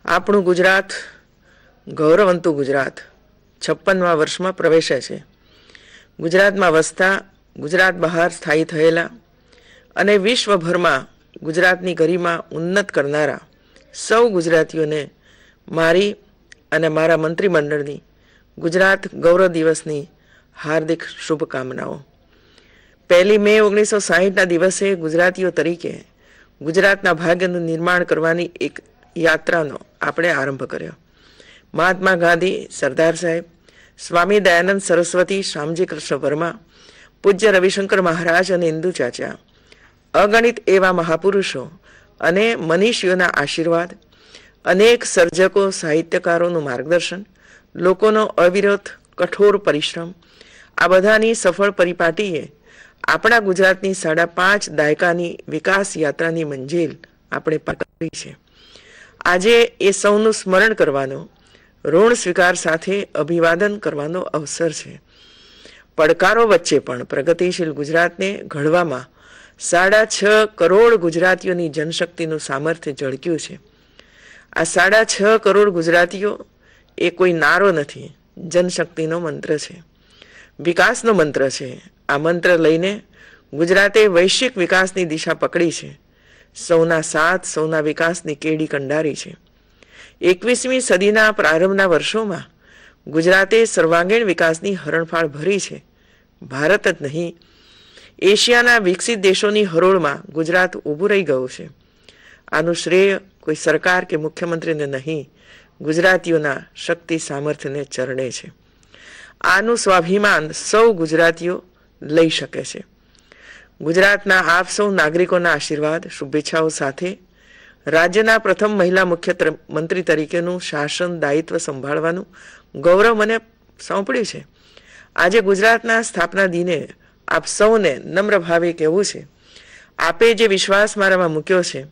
આપણું ગુજરાત ગૌરવંતું ગુજરાત 56મા વર્ષમાં પ્રવેશે છે. ગુજરાતમાં વસતા, ગુજરાત બહાર સ્થાયી થયેલા અને વિશ્વભરમાં ગુજરાતની ગરિમા ઉન્નત કરનારા સૌ ગુજરાતીઓને મારી અને મારા મંત્રીમંડળની ગુજરાત ગૌરવ દિવસની હાર્દિક શુભકામનાઓ. 1 મે 1960ના દિવસે ગુજરાતીઓ તરીકે ગુજરાતના ભાગ્યનું નિર્માણ કરવાની એક યાત્રાનો આપણે આરંભ કર્યો. મહાત્મા ગાંધી, સરદાર સાહેબ, સ્વામી દયાનંદ સરસ્વતી, શ્યામજી કૃષ્ણ વર્મા, પૂજ્ય રવિશંકર મહારાજ અને ઇન્દુ ચાચા, અગણિત એવા મહાપુરુષો અને મનીષીઓના આશીર્વાદ, અનેક સર્જકો, સાહિત્યકારોનું માર્ગદર્શન, લોકોનો અવિરત કઠોર પરિશ્રમ, આ બધાની સફળ પરિપાટીએ આપણા ગુજરાતની 5.5 દાયકાની વિકાસ યાત્રાની મંજિલ આપણે પાર કરી છે. આજે એ સૌનું સ્મરણ કરવાનો, ઋણ સ્વીકાર સાથે અભિવાદન કરવાનો અવસર છે. પડકારો વચ્ચે પણ પ્રગતિશીલ ગુજરાતને ઘડવામાં 6.5 કરોડ ગુજરાતીઓની જનશક્તિનું સામર્થ્ય ઝળક્યું છે. આ 6.5 કરોડ ગુજરાતીઓ એ કોઈ નારો નથી, જનશક્તિનો મંત્ર છે, વિકાસનો મંત્ર છે. આ મંત્ર લઈને ગુજરાતે વૈશ્વિક વિકાસની દિશા પકડી છે. સૌના સાથ, સૌના વિકાસની કેડી કંડારી છે. 21મી સદીના પ્રારંભના વર્ષોમાં ગુજરાતે સર્વાંગીણ વિકાસની હરણફાળ ભરી છે. ભારત જ નહીં, એશિયાના વિકસિત દેશોની હરોળમાં ગુજરાત ઊભું રહી ગયું છે. આનું શ્રેય કોઈ સરકાર કે મુખ્યમંત્રીને નહીં, ગુજરાતીઓના શક્તિ સામર્થ્યને ચરણે છે. આનું સ્વાભિમાન સૌ ગુજરાતીઓ લઈ શકે છે. ગુજરાતના આપ સૌ નાગરિકોના આશીર્વાદ, શુભેચ્છાઓ સાથે રાજ્યના પ્રથમ મહિલા મુખ્યમંત્રી તરીકેનું શાસન દાયિત્વ સંભાળવાનું ગૌરવ મને સોંપડ્યું છે. આજે ગુજરાતના સ્થાપના દિને આપ સૌને નમ્ર ભાવે કહેવું છે, આપે જે વિશ્વાસ મારામાં મૂક્યો છે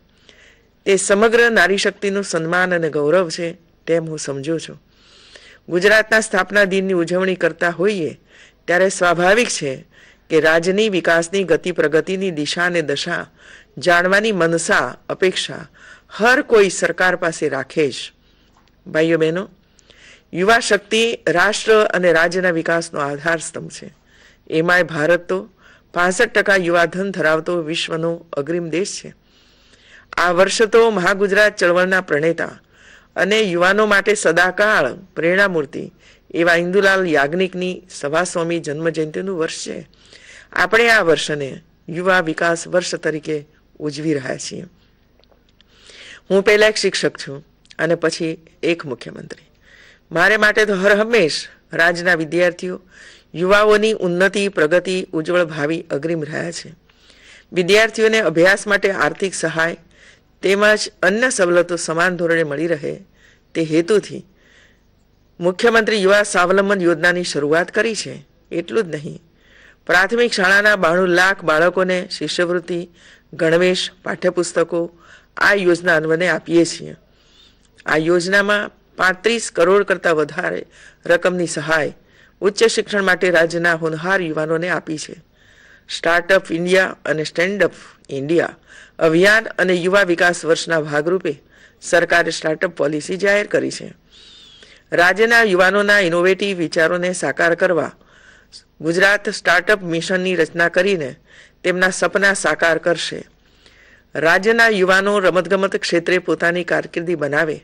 તે સમગ્ર નારી શક્તિનું સન્માન અને ગૌરવ છે તેમ હું સમજું છું. ગુજરાતના સ્થાપના દિનની ઉજવણી કરતા હોઈએ ત્યારે સ્વાભાવિક છે કે રાજ્યની વિકાસની ગતિ, પ્રગતિની દિશા અને દશા જાણવાની મનસા, અપેક્ષા હર કોઈ સરકાર પાસે રાખે જ. ભાઈઓ બહેનો, યુવા શક્તિ રાષ્ટ્ર અને રાજ્યના વિકાસનો આધાર સ્તંભ છે. એમાંય ભારત તો 65% યુવાધન ધરાવતો વિશ્વનો અગ્રીમ દેશ છે. આ વર્ષ તો મહાગુજરાત ચળવળના પ્રણેતા અને યુવાનો માટે સદાકાળ પ્રેરણામૂર્તિ એવા ઇન્દુલાલ યાજ્ઞિકની 125મી જન્મજયંતિનું વર્ષ છે. આપણે આ વર્ષને યુવા વિકાસ વર્ષ તરીકે ઉજવી રહ્યા છીએ. હું પહેલા એક શિક્ષક છું અને પછી એક મુખ્યમંત્રી. મારે માટે તો હર હંમેશ રાજ્યના વિદ્યાર્થીઓ, યુવાઓની ઉન્નતિ, પ્રગતિ, ઉજ્જવળ ભાવિ અગ્રીમ રહ્યા છે. વિદ્યાર્થીઓને અભ્યાસ માટે આર્થિક સહાય તેમજ અન્ય સવલતો સમાન ધોરણે મળી રહે તે હેતુથી મુખ્યમંત્રી યુવા સ્વાવલંબન યોજનાની શરૂઆત કરી છે. એટલું જ નહીં, પ્રાથમિક શાળાના 92 લાખ બાળકોને શિષ્યવૃત્તિ, ગણવેશ, પાઠ્યપુસ્તકો આ યોજના અન્વયે આપીએ છીએ. આ યોજનામાં 35 કરોડ કરતાં વધારે રકમની સહાય ઉચ્ચ શિક્ષણ માટે રાજ્યના હોનહાર યુવાનોને આપી છે. સ્ટાર્ટઅપ ઇન્ડિયા અને સ્ટેન્ડઅપ ઇન્ડિયા અભિયાન અને યુવા વિકાસ વર્ષના ભાગરૂપે સરકારે સ્ટાર્ટઅપ પોલિસી જાહેર કરી છે. રાજ્યના યુવાનોના ઇનોવેટિવ વિચારોને સાકાર કરવા ગુજરાત સ્ટાર્ટઅપ મિશનની રચના કરીને તેમના સપના સાકાર કરશે. રાજ્યના યુવાનો રમતગમત ક્ષેત્રે પોતાની કારકિર્દી બનાવે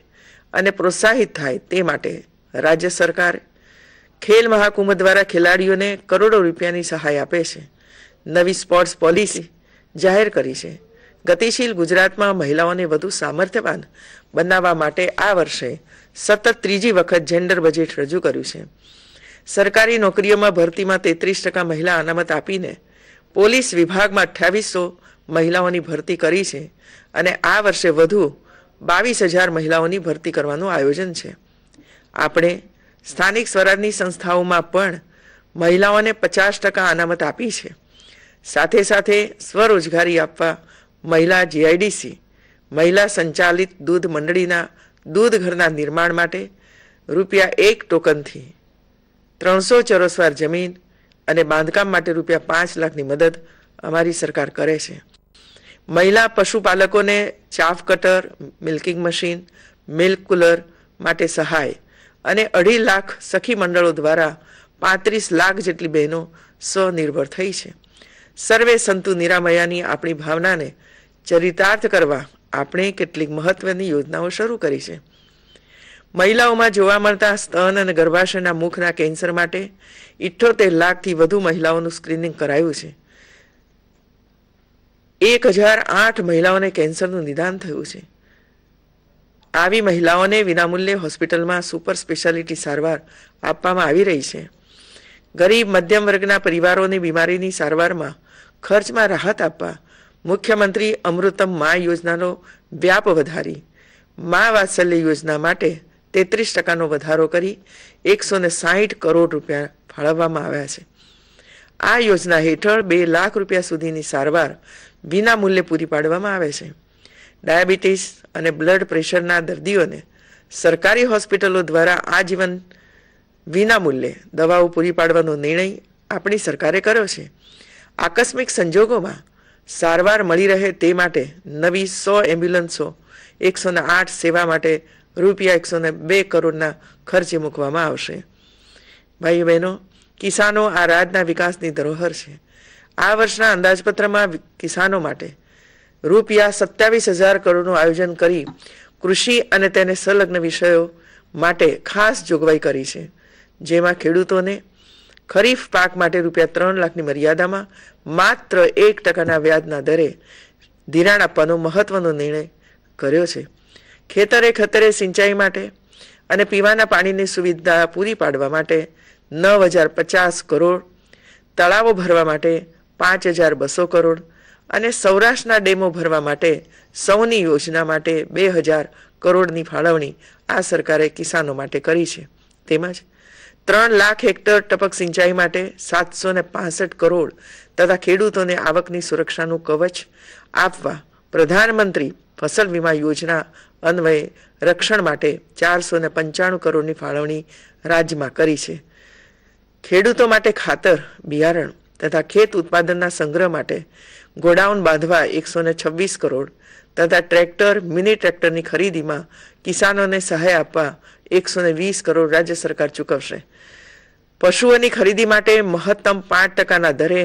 અને પ્રોત્સાહિત થાય તે માટે રાજ્ય સરકાર ખેલ મહાકુંભ દ્વારા ખેલાડીઓને કરોડો રૂપિયાની સહાય આપે છે. નવી સ્પોર્ટ્સ પોલિસી જાહેર કરી છે. ગતિશીલ ગુજરાતમાં મહિલાઓને વધુ સામર્થ્યવાન બનાવવા માટે આ વર્ષે સતત 3જી વખત જેન્ડર બજેટ રજૂ કર્યું છે. સરકારી નોકરીઓમાં ભરતીમાં 33% મહિલા અનામત આપીને પોલીસ વિભાગમાં 2800 મહિલાઓની ભરતી કરી છે અને આ વર્ષે વધુ 22,000 મહિલાઓની ભરતી કરવાનું આયોજન છે. આપણે સ્થાનિક સ્વરાજની સંસ્થાઓમાં પણ મહિલાઓને 50% અનામત આપી છે. સાથે સાથે સ્વરોજગારી આપવા મહિલા જીઆઈડીસી, મહિલા સંચાલિત દૂધ મંડળીના દૂધ ઘરના નિર્માણ માટે ₹1 ટોકનથી 300 ચોરસવાર જમીન અને બાંધકામ માટે ₹5 લાખની મદદ અમારી સરકાર કરે છે. મહિલા પશુપાલકોને chaff cutter, milking machine, milk cooler માટે સહાય અને 2.5 લાખ સખી મંડળો દ્વારા 35 લાખ જેટલી બહેનો સ્વનિર્ભર થઈ છે. સર્વે સંતુ નિરામયાની આપણી ભાવનાને ચરિતાર્થ કરવા આપણે કેટલીક મહત્વની યોજનાઓ શરૂ કરી છે. મહિલાઓમાં જોવા મળતા સ્તન અને ગર્ભાશયના મુખના કેન્સર માટે 78 લાખથી વધુ મહિલાઓનું સ્ક્રીનિંગ કરાયું છે. 1008 મહિલાઓને કેન્સરનું નિદાન થયું છે. આવી મહિલાઓને વિનામૂલ્યે હોસ્પિટલમાં સુપર સ્પેશિયાલિટી સારવાર આપવામાં આવી રહી છે. ગરીબ મધ્યમ વર્ગના પરિવારોની બીમારીની સારવારમાં ખર્ચમાં રાહત આપવા મુખ્યમંત્રી અમૃતમ મા યોજનાનો વ્યાપ વધારી મા વાત્સલ્ય યોજના માટે 33% વધારો કરી 160 કરોડ રૂપિયા ફાળવવામાં આવ્યા છે. આ યોજના હેઠળ 2 લાખ રૂપિયા સુધીની સારવાર વિના મૂલ્યે પૂરી પાડવામાં આવે છે. ડાયાબિટીસ અને બ્લડ પ્રેશરના દર્દીઓને સરકારી હોસ્પિટલો દ્વારા આજીવન વિના મૂલ્યે દવાઓ પૂરી પાડવાનો નિર્ણય આપણી સરકારે કર્યો છે. આકસ્મિક સંજોગોમાં સારવાર મળી રહે તે માટે નવી 100 એમ્બ્યુલન્સો 108 સેવા માટે રૂપિયા 102 કરોડના ખર્ચે મૂકવામાં આવશે. ભાઈઓ બહેનો, કિસાનો આ રાજ્યના વિકાસની ધરોહર છે. આ વર્ષના અંદાજપત્રમાં કિસાનો માટે રૂપિયા 27,000 કરોડનું આયોજન કરી કૃષિ અને તેને સંલગ્ન વિષયો માટે ખાસ જોગવાઈ કરી છે. જેમાં ખેડૂતોને ખરીફ પાક માટે રૂપિયા 3 લાખની મર્યાદામાં માત્ર 1% વ્યાજના દરે ધિરાણ આપવાનો મહત્વનો નિર્ણય કર્યો છે. ખેતરે ખતરે સિંચાઈ માટે અને પીવાના પાણીની સુવિધા પૂરી પાડવા માટે 9,050 કરોડ, તળાવો ભરવા માટે 5,200 કરોડ અને સૌરાષ્ટ્રના ડેમો ભરવા માટે સૌની યોજના માટે 2,000 કરોડની ફાળવણી આ સરકારે કિસાનો માટે કરી છે. તેમજ 3 લાખ હેક્ટર ટપક સિંચાઈ માટે 765 કરોડ તથા ખેડૂતોને આવકની સુરક્ષાનું કવચ આપવા પ્રધાનમંત્રી ફસલ વીમા યોજના અન્વયે રક્ષણ માટે 495 કરોડની ફાળવણી રાજ્યમાં કરી છે. ખેડૂતો માટે ખાતર, બિયારણ તથા ખેત ઉત્પાદનના સંગ્રહ માટે ગોડાઉન બાંધવા 126 કરોડ તથા ટ્રેક્ટર, મિની ટ્રેક્ટરની ખરીદીમાં કિસાનોને સહાય આપવા 120 કરોડ રાજ્ય સરકાર ચૂકવશે. પશુઓની ખરીદી માટે મહત્તમ 5%ના દરે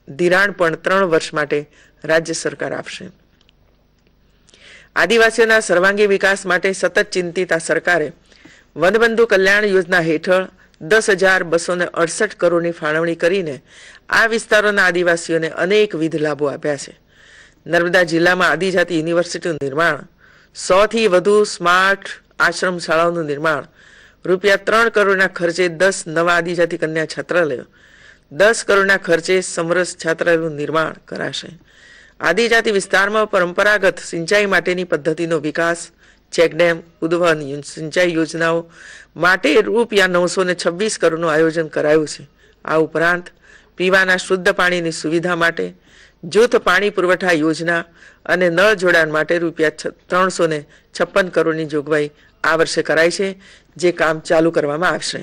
ધિરાણ પણ 3 વર્ષ માટે રાજ્ય સરકાર આપશે. આદિવાસીઓના સર્વાંગી વિકાસ માટે સતત ચિંતિત આ સરકારે વનબંધુ કલ્યાણ યોજના હેઠળ 10,268 કરોડની ફાળવણી કરીને આ વિસ્તારોના આદિવાસીઓને અનેકવિધ લાભો આપ્યા છે. નર્મદા જિલ્લામાં આદિજાતિ યુનિવર્સિટીનું નિર્માણ, 100થી વધુ સ્માર્ટ આશ્રમ શાળાઓનું નિર્માણ, રૂપિયા 3 કરોડના ખર્ચે 10 નવા આદિજાતિ કન્યા છાત્રાલયો, 10 કરોડના ખર્ચે સમરસ છાત્રાલયનું નિર્માણ કરાશે. આદિજાતિ વિસ્તારમાં પરંપરાગત સિંચાઈ માટેની પદ્ધતિનો વિકાસ, ચેકડેમ, ઉદ્વહન સિંચાઈ યોજનાઓ માટે રૂપિયા 926 કરોડનું આયોજન કરાયું છે. આ ઉપરાંત પીવાના શુદ્ધ પાણીની સુવિધા માટે જૂથ પાણી પુરવઠા યોજના અને નળ જોડાણ માટે રૂપિયા 356 કરોડની જોગવાઈ આ વર્ષે કરાઈ છે, જે કામ ચાલુ કરવામાં આવશે.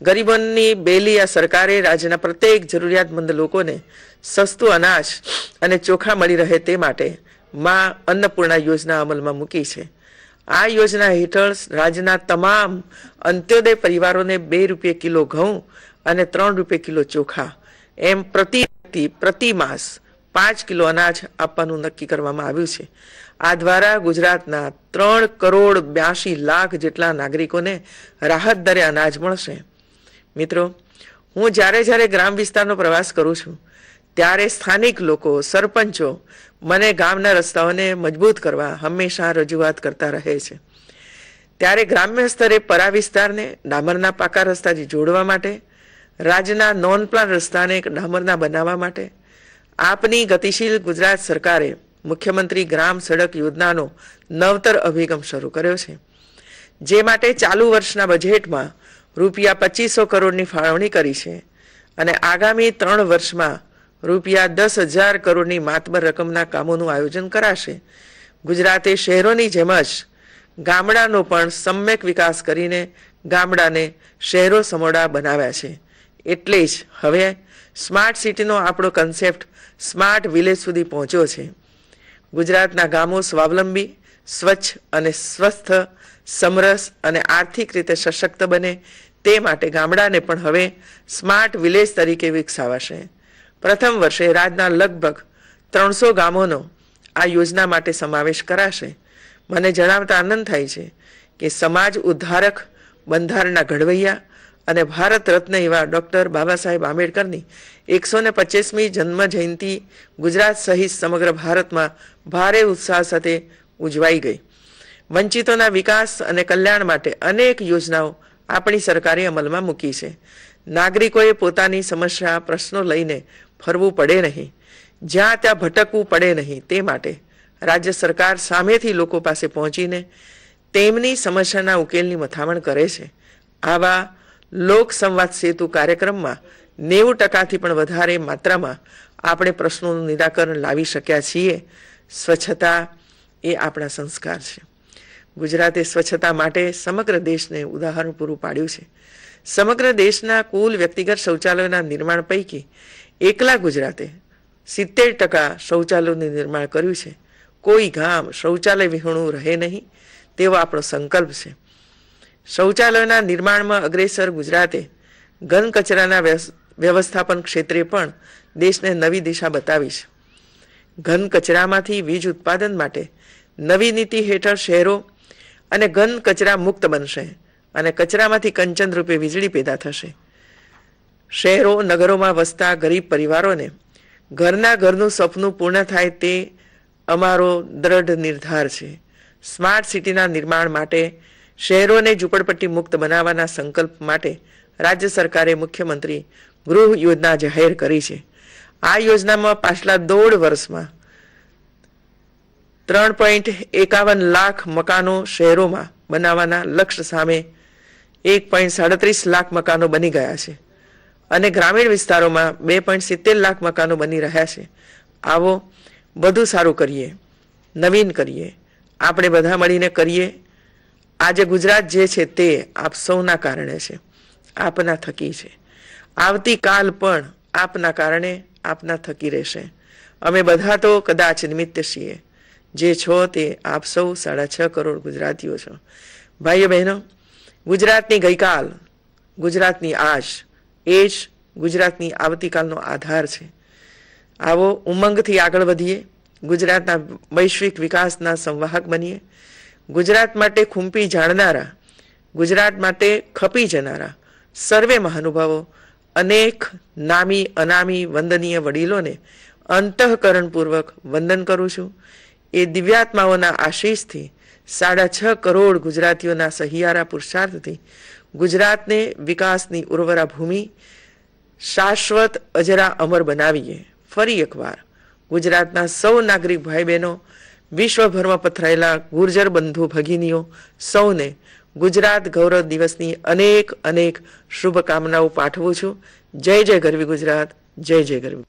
ગરીબોની બેલી આ સરકારે રાજ્યના પ્રત્યેક જરૂરિયાતમંદ લોકોને સસ્તું અનાજ અને ચોખા મળી રહે તે માટે મા અન્નપૂર્ણા યોજના અમલમાં મૂકી છે. આ યોજના હેઠળ રાજ્યના તમામ અંત્યોદય પરિવારોને 2 રૂપિયા કિલો ઘઉં અને 3 રૂપિયા કિલો ચોખા એમ પ્રતિ માસ 5 કિલો અનાજ આપવાનું નક્કી કરવામાં આવ્યું છે. આ દ્વારા ગુજરાતના 3,82 લાખ જેટલા નાગરિકોને રાહત દરે અનાજ મળશે. મિત્રો, હું જ્યારે ગ્રામ વિસ્તારનો પ્રવાસ કરું છું ત્યારે સ્થાનિક લોકો, સરપંચો મને ગામના રસ્તાઓને મજબૂત કરવા હંમેશા રજૂઆત કરતા રહે છે. ત્યારે ગ્રામ્ય સ્તરે પરા વિસ્તારને ડામરના પાકા રસ્તાથી જોડવા માટે, રાજ્યના નોન પ્લાન રસ્તાને ડામરના બનાવવા માટે આપની ગતિશીલ ગુજરાત સરકારે મુખ્યમંત્રી ગ્રામ સડક યોજનાનો નવતર અભિગમ શરૂ કર્યો છે. જે માટે ચાલુ વર્ષના બજેટમાં રૂપિયા 2500 કરોડની ફાળવણી કરી છે અને આગામી 3 વર્ષમાં રૂપિયા 10,000 કરોડની માતબર રકમના કામોનું આયોજન કરાશે. ગુજરાતે શહેરોની જેમ જ ગામડાનો પણ સમ્યક વિકાસ કરીને ગામડાને શહેરો સમોડા બનાવ્યા છે. એટલે જ હવે સ્માર્ટ સિટીનો આપણો કન્સેપ્ટ સ્માર્ટ વિલેજ સુધી પહોંચ્યો છે. ગુજરાતના ગામો સ્વાવલંબી, સ્વચ્છ અને સ્વસ્થ, સમરસ અને આર્થિક રીતે સશક્ત બને તે માટે ગામડાને પણ હવે સ્માર્ટ વિલેજ તરીકે વિકસાવાશે. પ્રથમ વર્ષે રાજ્યના લગભગ 300 ગામોનો આ યોજના માટે સમાવેશ કરાશે. મને જણાવતા આનંદ થાય છે કે સમાજ ઉદ્ધારક, બંધારણના ઘડવૈયા અને ભારત રત્ન એવા ડૉક્ટર બાબા સાહેબ આંબેડકરની 125મી જન્મ જયંતિ ગુજરાત સહિત સમગ્ર ભારતમાં ભારે ઉત્સાહ સાથે ઉજવાઈ ગઈ. વંચિતોના વિકાસ અને કલ્યાણ માટે અનેક યોજનાઓ આપણી સરકારે અમલમાં મૂકી છે. નાગરિકોએ પોતાની સમસ્યા, પ્રશ્નો લઈને ફરવું પડે નહીં, જ્યાં ત્યાં ભટકવું પડે નહીં, તે માટે રાજ્ય સરકાર સામેથી લોકો પાસે પહોંચીને તેમની સમસ્યાના ઉકેલની મથામણ કરે છે. આવા લોક સંવાદ સેતુ કાર્યક્રમમાં 90%થી પણ વધારે માત્રામાં આપણે પ્રશ્નોનું નિરાકરણ લાવી શક્યા છીએ. સ્વચ્છતા એ આપણા સંસ્કાર છે. ગુજરાતે સ્વચ્છતા માટે સમગ્ર દેશને ઉદાહરણ પૂરું પાડ્યું છે. સમગ્ર દેશના કુલ વ્યક્તિગત શૌચાલયોના નિર્માણ પૈકી એકલા ગુજરાતે 70% શૌચાલયોનું નિર્માણ કર્યું છે. કોઈ ગામ શૌચાલય વિહોણું રહે નહીં તેવો આપણો સંકલ્પ છે. શૌચાલયોના નિર્માણમાં અગ્રેસર ગુજરાતે ઘન કચરાના વ્યવસ્થાપન ક્ષેત્રે પણ દેશને નવી દિશા બતાવી છે. ઘન કચરામાંથી વીજ ઉત્પાદન માટે નવી નીતિ હેઠળ શહેરો અને ઘન કચરા મુક્ત બનશે અને કચરામાંથી કંચન રૂપે વીજળી પેદા થશે. શહેરો, નગરોમાં વસતા ગરીબ પરિવારોને ઘરનું સપનું પૂર્ણ થાય તે અમારો દ્રઢ નિર્ધાર છે. સ્માર્ટ સિટીના નિર્માણ માટે, શહેરોને ઝૂંપડપટ્ટી મુક્ત બનાવવાના સંકલ્પ માટે રાજ્ય સરકારે મુખ્યમંત્રી ગૃહ યોજના જાહેર કરી છે. આ યોજનામાં પાછલા 1.5 વર્ષમાં 3.51 લાખ મકાનો શહેરોમાં બનાવવાના લક્ષ્ય સામે 1.37 લાખ મકાનો બની ગયા છે અને ગ્રામીણ વિસ્તારોમાં 2.70 લાખ મકાનો બની રહ્યા છે. આવો બધું સારું કરીએ, નવીન કરીએ, આપણે બધા મળીને કરીએ. આજે ગુજરાત જે છે તે આપ સૌના કારણે છે, આપના થકી છે. આવતીકાલ પણ આપના કારણે, આપના થકી રહેશે. અમે બધા તો કદાચ નિમિત્ત છીએ. જે છો તે આપ સૌ 6.5 કરોડ ગુજરાતીઓ છો. ભાઈઓ બહેનો, ગુજરાતની ગઈકાલ, ગુજરાતની આજ એ જ ગુજરાતની આવતીકાલનો આધાર છે. આવો ઉમંગથી આગળ વધીએ, ગુજરાતના વૈશ્વિક વિકાસના સંવાહક બનીએ. ગુજરાત માટે ખૂંપી જાણનારા, ગુજરાત માટે ખપી જનારા સર્વે મહાનુભાવો, અનેક નામી અનામી વંદનીય વડીલોને અંતઃકરણપૂર્વક વંદન કરું છું. એ દિવ્યાત્માઓના આશીષથી 6.5 કરોડ ગુજરાતીઓના સહિયારા પુરુષાર્થથી ગુજરાતને વિકાસની ઉર્વરા ભૂમિ, શાશ્વત અજરા અમર બનાવીએ. ફરી એકવાર ગુજરાતના સૌ નાગરિક ભાઈ બહેનો, વિશ્વભરમાં પથરાયેલા ગુર્જર બંધુ ભગીનીઓ સૌને ગુજરાત ગૌરવ દિવસની અનેક શુભકામનાઓ પાઠવું છું. જય જય ગરવી ગુજરાત, જય જય ગરવી.